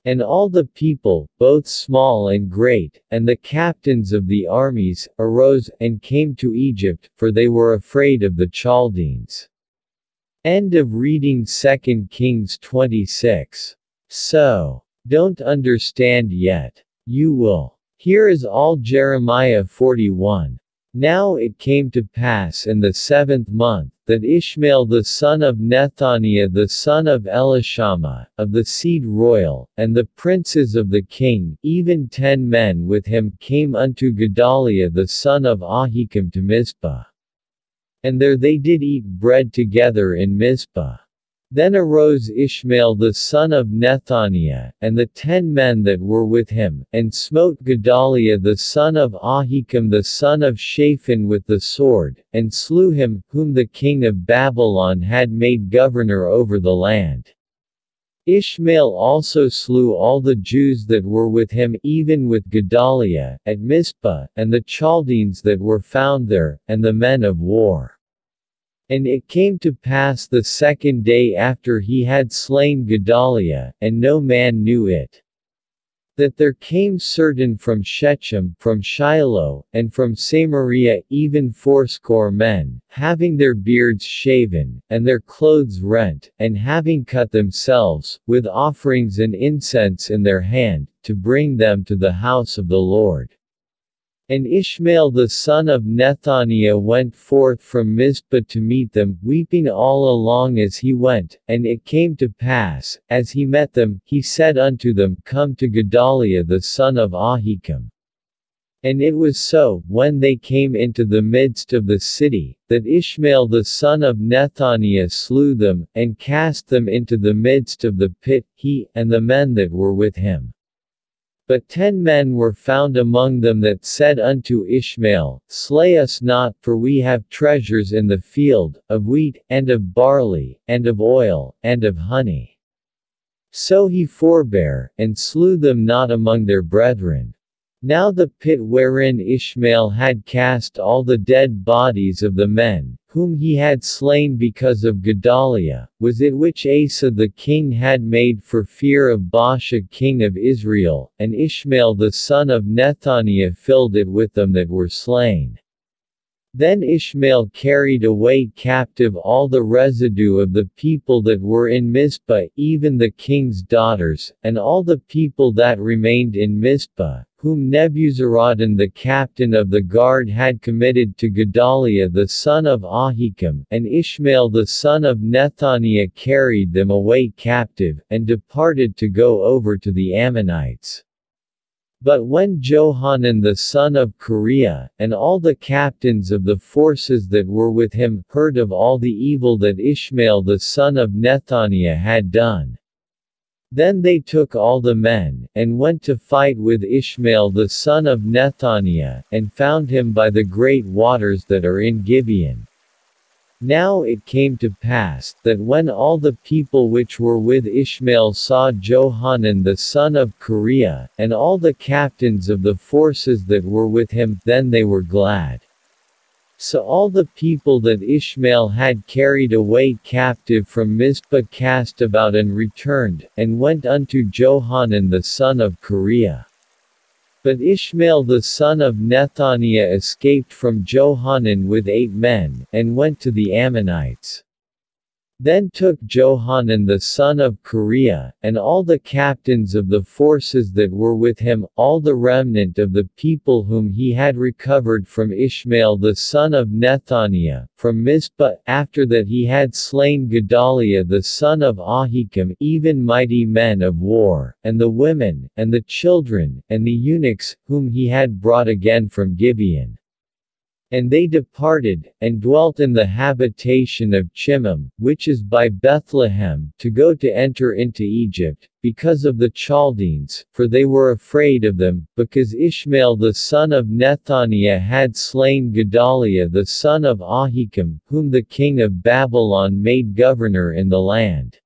And all the people, both small and great, and the captains of the armies, arose, and came to Egypt, for they were afraid of the Chaldeans. End of reading 2 Kings 26. So, don't understand yet. You will. Here is all Jeremiah 41. Now it came to pass in the 7th month, that Ishmael the son of Nethaniah the son of Elishama, of the seed royal, and the princes of the king, even 10 men with him, came unto Gedaliah the son of Ahikam to Mizpah. And there they did eat bread together in Mizpah. Then arose Ishmael the son of Nethaniah, and the 10 men that were with him, and smote Gedaliah the son of Ahikam the son of Shaphan with the sword, and slew him, whom the king of Babylon had made governor over the land. Ishmael also slew all the Jews that were with him, even with Gedaliah, at Mizpah, and the Chaldeans that were found there, and the men of war. And it came to pass the 2nd day after he had slain Gedaliah, and no man knew it, that there came certain from Shechem, from Shiloh, and from Samaria, even 80 men, having their beards shaven, and their clothes rent, and having cut themselves, with offerings and incense in their hand, to bring them to the house of the Lord. And Ishmael the son of Nethaniah went forth from Mizpah to meet them, weeping all along as he went, and it came to pass, as he met them, he said unto them, Come to Gedaliah the son of Ahikam. And it was so, when they came into the midst of the city, that Ishmael the son of Nethaniah slew them, and cast them into the midst of the pit, he, and the men that were with him. But 10 men were found among them that said unto Ishmael, Slay us not, for we have treasures in the field, of wheat, and of barley, and of oil, and of honey. So he forbare, and slew them not among their brethren. Now the pit wherein Ishmael had cast all the dead bodies of the men, whom he had slain because of Gedaliah, was it which Asa the king had made for fear of Baasha king of Israel, and Ishmael the son of Nethaniah filled it with them that were slain. Then Ishmael carried away captive all the residue of the people that were in Mizpah, even the king's daughters, and all the people that remained in Mizpah, whom Nebuzaradan the captain of the guard had committed to Gedaliah the son of Ahikam, and Ishmael the son of Nethaniah carried them away captive, and departed to go over to the Ammonites. But when Johanan the son of Kareah, and all the captains of the forces that were with him, heard of all the evil that Ishmael the son of Nethaniah had done, then they took all the men, and went to fight with Ishmael the son of Nethaniah, and found him by the great waters that are in Gibeon. Now it came to pass, that when all the people which were with Ishmael saw Johanan the son of Kareah, and all the captains of the forces that were with him, then they were glad. So all the people that Ishmael had carried away captive from Mizpah cast about and returned, and went unto Johanan the son of Kareah. But Ishmael the son of Nethaniah escaped from Johanan with 8 men, and went to the Ammonites. Then took Johanan the son of Kareah, and all the captains of the forces that were with him, all the remnant of the people whom he had recovered from Ishmael the son of Nethaniah, from Mizpah, after that he had slain Gedaliah the son of Ahikam, even mighty men of war, and the women, and the children, and the eunuchs, whom he had brought again from Gibeon. And they departed, and dwelt in the habitation of Chimham, which is by Bethlehem, to go to enter into Egypt, because of the Chaldeans, for they were afraid of them, because Ishmael the son of Nethaniah had slain Gedaliah the son of Ahikam, whom the king of Babylon made governor in the land.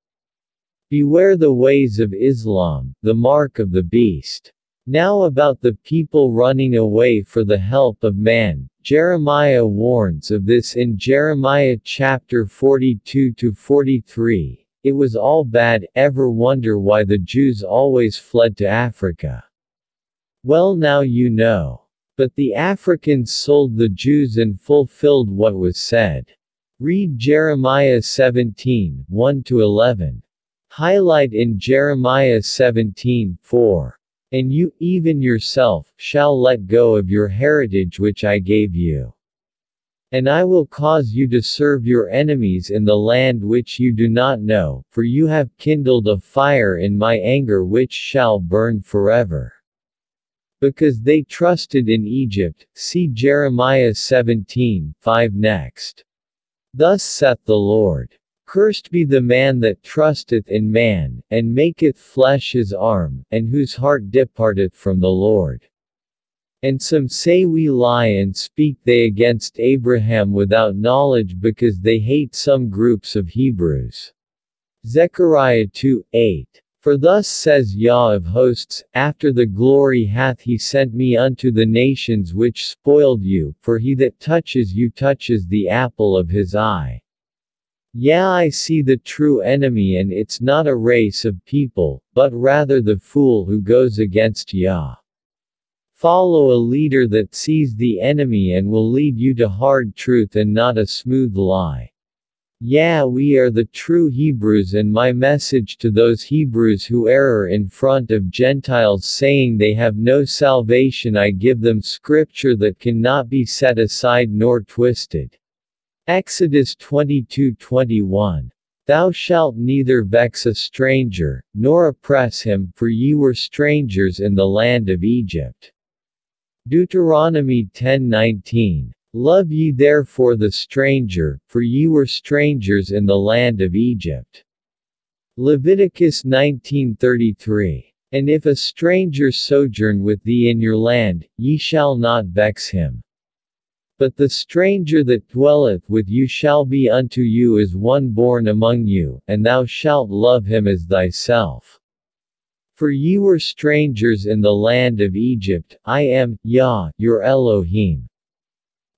Beware the ways of Islam, the mark of the beast. Now about the people running away for the help of man, Jeremiah warns of this in Jeremiah chapter 42-43, it was all bad, ever wonder why the Jews always fled to Africa. Well now you know. But the Africans sold the Jews and fulfilled what was said. Read Jeremiah 17, 1-11. Highlight in Jeremiah 17:4. And you, even yourself, shall let go of your heritage which I gave you. And I will cause you to serve your enemies in the land which you do not know, for you have kindled a fire in my anger which shall burn forever. Because they trusted in Egypt, see Jeremiah 17:5 next. Thus saith the Lord. Cursed be the man that trusteth in man, and maketh flesh his arm, and whose heart departeth from the Lord. And some say we lie and speak they against Abraham without knowledge because they hate some groups of Hebrews. Zechariah 2:8. For thus says Yah of hosts, after the glory hath he sent me unto the nations which spoiled you, for he that touches you touches the apple of his eye. Yeah, I see the true enemy, and it's not a race of people, but rather the fool who goes against Yah. Follow a leader that sees the enemy and will lead you to hard truth and not a smooth lie. Yeah, we are the true Hebrews, and my message to those Hebrews who err in front of Gentiles saying they have no salvation, I give them scripture that cannot be set aside nor twisted. Exodus 22:21. Thou shalt neither vex a stranger, nor oppress him, for ye were strangers in the land of Egypt. Deuteronomy 10:19. Love ye therefore the stranger, for ye were strangers in the land of Egypt. Leviticus 19:33. And if a stranger sojourn with thee in your land, ye shall not vex him. But the stranger that dwelleth with you shall be unto you as one born among you, and thou shalt love him as thyself. For ye were strangers in the land of Egypt, I am, Yah, your Elohim.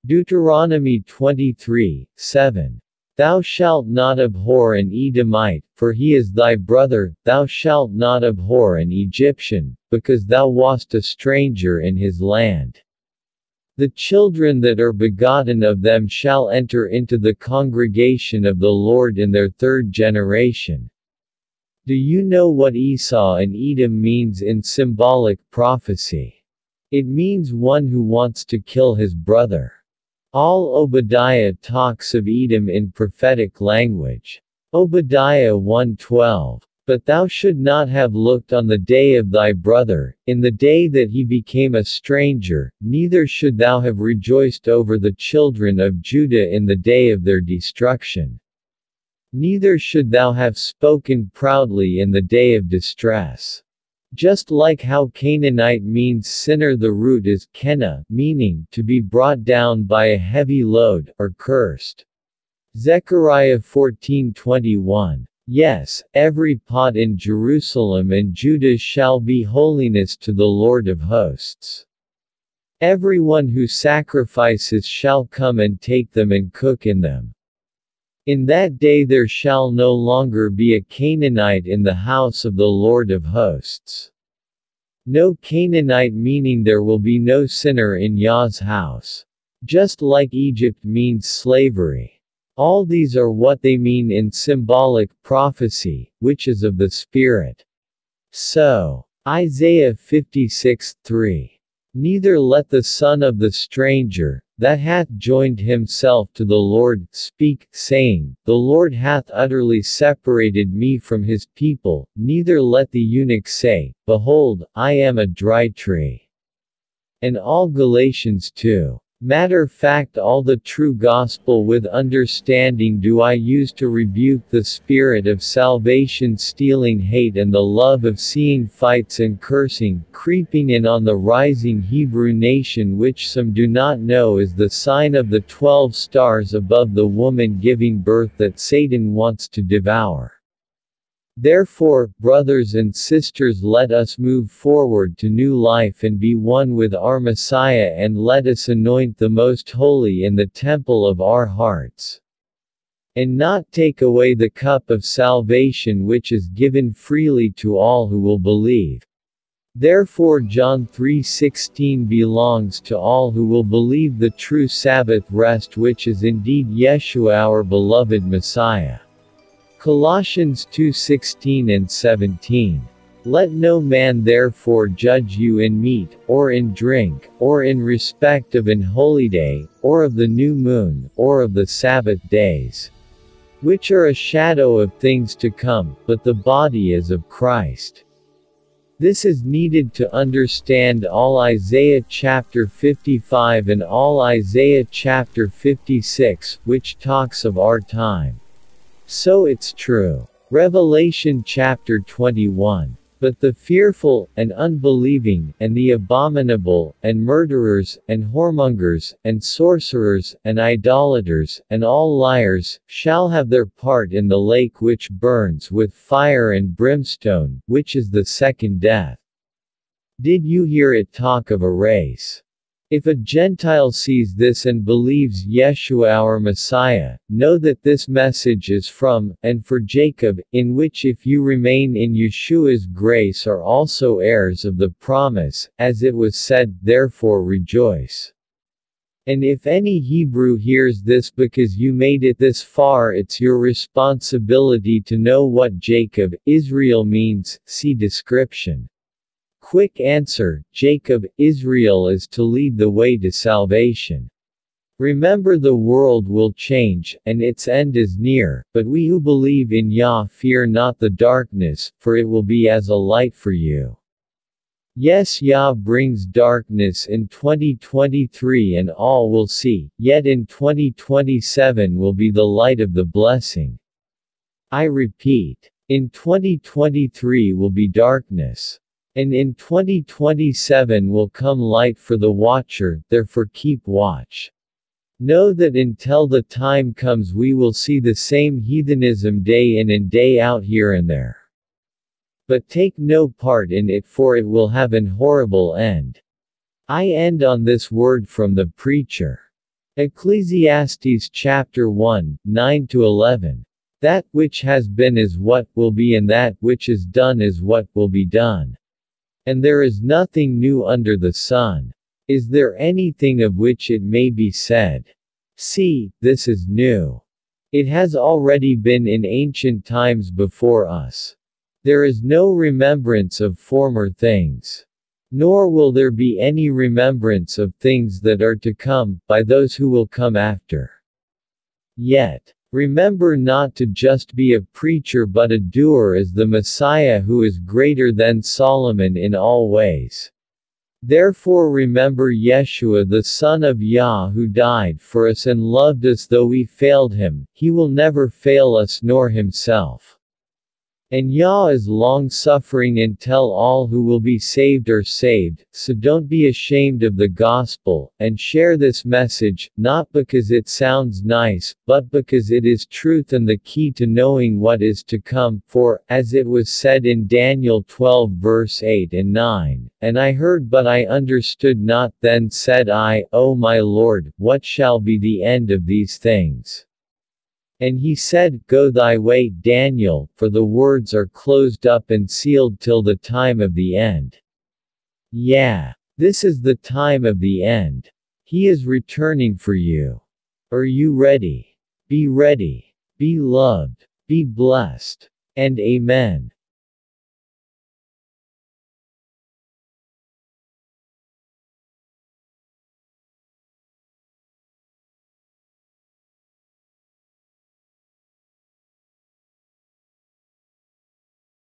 Deuteronomy 23:7. Thou shalt not abhor an Edomite, for he is thy brother, thou shalt not abhor an Egyptian, because thou wast a stranger in his land. The children that are begotten of them shall enter into the congregation of the Lord in their third generation. Do you know what Esau and Edom means in symbolic prophecy? It means one who wants to kill his brother. All Obadiah talks of Edom in prophetic language. Obadiah 1:12. But thou should not have looked on the day of thy brother, in the day that he became a stranger, neither should thou have rejoiced over the children of Judah in the day of their destruction. Neither should thou have spoken proudly in the day of distress. Just like how Canaanite means sinner, the root is Kenna, meaning to be brought down by a heavy load, or cursed. Zechariah 14:21. Yes, every pot in Jerusalem and Judah shall be holiness to the Lord of hosts. Everyone who sacrifices shall come and take them and cook in them. In that day there shall no longer be a Canaanite in the house of the Lord of hosts. No Canaanite, meaning there will be no sinner in Yah's house. Just like Egypt means slavery. All these are what they mean in symbolic prophecy, which is of the Spirit. So, Isaiah 56:3. Neither let the son of the stranger, that hath joined himself to the Lord, speak, saying, The Lord hath utterly separated me from his people, neither let the eunuch say, Behold, I am a dry tree. And all Galatians 2. Matter fact, all the true gospel with understanding do I use to rebuke the spirit of salvation stealing hate and the love of seeing fights and cursing creeping in on the rising Hebrew nation, which some do not know is the sign of the 12 stars above the woman giving birth that Satan wants to devour. Therefore, brothers and sisters, let us move forward to new life and be one with our Messiah, and let us anoint the Most Holy in the temple of our hearts, and not take away the cup of salvation which is given freely to all who will believe. Therefore John 3:16 belongs to all who will believe the true Sabbath rest, which is indeed Yeshua our beloved Messiah. Colossians 2:16 and 17. Let no man therefore judge you in meat, or in drink, or in respect of an holy day, or of the new moon, or of the Sabbath days, which are a shadow of things to come, but the body is of Christ. This is needed to understand all Isaiah chapter 55 and all Isaiah chapter 56, which talks of our time. So it's true. Revelation chapter 21. But the fearful, and unbelieving, and the abominable, and murderers, and whoremongers, and sorcerers, and idolaters, and all liars, shall have their part in the lake which burns with fire and brimstone, which is the second death. Did you hear it talk of a race? If a Gentile sees this and believes Yeshua our Messiah, know that this message is from, and for Jacob, in which if you remain in Yeshua's grace are also heirs of the promise, as it was said, therefore rejoice. And if any Hebrew hears this because you made it this far, it's your responsibility to know what Jacob, Israel means, see description. Quick answer, Jacob, Israel is to lead the way to salvation. Remember, the world will change, and its end is near, but we who believe in Yah fear not the darkness, for it will be as a light for you. Yes, Yah brings darkness in 2023 and all will see, yet in 2027 will be the light of the blessing. I repeat, in 2023 will be darkness. And in 2027 will come light for the watcher, therefore keep watch. Know that until the time comes we will see the same heathenism day in and day out here and there. But take no part in it, for it will have an horrible end. I end on this word from the preacher. Ecclesiastes chapter 1, 9-11. That which has been is what will be, and that which is done is what will be done. And there is nothing new under the sun. Is there anything of which it may be said, See, this is new? It has already been in ancient times before us. There is no remembrance of former things. Nor will there be any remembrance of things that are to come, by those who will come after. Yet, remember not to just be a preacher but a doer as the Messiah, who is greater than Solomon in all ways. Therefore remember Yeshua the Son of Yah, who died for us and loved us though we failed him. He will never fail us nor himself. And Yah is long-suffering until all who will be saved are saved, so don't be ashamed of the gospel, and share this message, not because it sounds nice, but because it is truth and the key to knowing what is to come, for, as it was said in Daniel 12 verse 8 and 9, And I heard but I understood not, then said I, O my Lord, what shall be the end of these things? And he said, Go thy way, Daniel, for the words are closed up and sealed till the time of the end. Yeah, this is the time of the end. He is returning for you. Are you ready? Be ready. Be loved. Be blessed. And Amen.